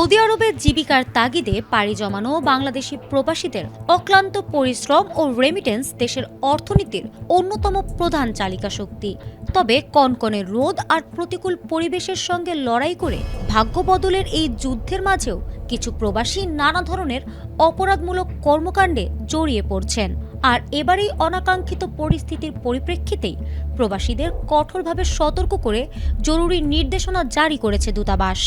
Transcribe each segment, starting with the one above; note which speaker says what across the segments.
Speaker 1: Saudi আরবে জীবিকার তাগিদে পাড়ি জমানো বাংলাদেশি প্রবাসীদের অক্লান্ত পরিশ্রম ও রেমিটেন্স দেশের অর্থনীতির অন্যতম প্রধান চালিকা শক্তি। তবে কনকনে রোদ আর প্রতিকূল পরিবেশের সঙ্গে লড়াই করে ভাগ্য বদলের এই যুদ্ধের মাঝেও কিছু প্রবাসী নানা ধরনের অপরাধমূলক কর্মকাণ্ডে জড়িয়ে পড়ছেন। আর এবারেই অনাকাঙ্ক্ষিত পরিস্থিতির পরিপ্রেক্ষিতেই প্রবাসীদের কঠোরভাবে সতর্ক করে জরুরি নির্দেশনা জারি করেছে দূতাবাস।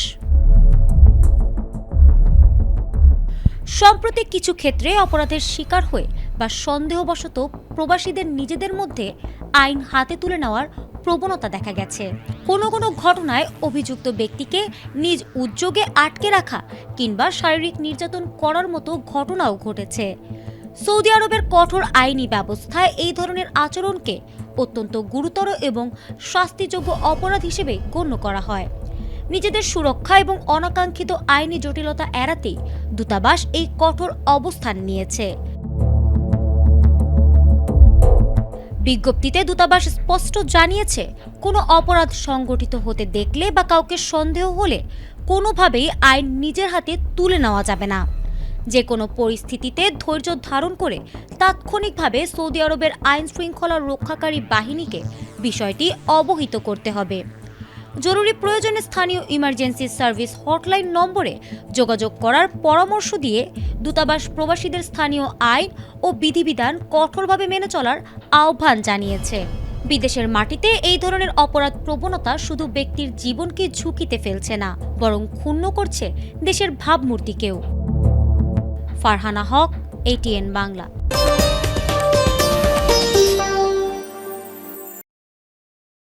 Speaker 1: সম্প্রতি কিছু ক্ষেত্রে অপরাধের শিকার হয়ে বা সন্দেহবশত প্রবাসীদের নিজেদের মধ্যে আইন হাতে তুলে নেওয়ার প্রবণতা দেখা গেছে। কোনো কোনো ঘটনায় অভিযুক্ত ব্যক্তিকে নিজ উদ্যোগে আটকে রাখা কিংবা শারীরিক নির্যাতন করার মতো ঘটনাও ঘটেছে। সৌদি আরবের কঠোর আইনি ব্যবস্থায় এই ধরনের আচরণকে অত্যন্ত গুরুতর এবং শাস্তিযোগ্য অপরাধ হিসেবে গণ্য করা হয়। নিজেদের সুরক্ষা এবং অনাকাঙ্ক্ষিত আইনি জটিলতা এড়াতেই দূতাবাস এই কঠোর অবস্থান নিয়েছে। বিজ্ঞপ্তিতে দূতাবাস স্পষ্ট জানিয়েছে, কোনো অপরাধ সংগঠিত হতে দেখলে বা কাউকে সন্দেহ হলে কোনোভাবেই আইন নিজের হাতে তুলে নেওয়া যাবে না। যে কোনো পরিস্থিতিতে ধৈর্য ধারণ করে তাৎক্ষণিকভাবে সৌদি আরবের আইন শৃঙ্খলা রক্ষাকারী বাহিনীকে বিষয়টি অবহিত করতে হবে। জরুরি প্রয়োজনে স্থানীয় ইমার্জেন্সি সার্ভিস হটলাইন নম্বরে যোগাযোগ করার পরামর্শ দিয়ে দূতাবাস প্রবাসীদের স্থানীয় আইন ও বিধিবিধান কঠোরভাবে মেনে চলার আহ্বান জানিয়েছে। বিদেশের মাটিতে এই ধরনের অপরাধ প্রবণতা শুধু ব্যক্তির জীবনকে ঝুঁকিতে ফেলছে না, বরং ক্ষুণ্ণ করছে দেশের ভাবমূর্তিকেও। ফারহানা হক, ATN বাংলা।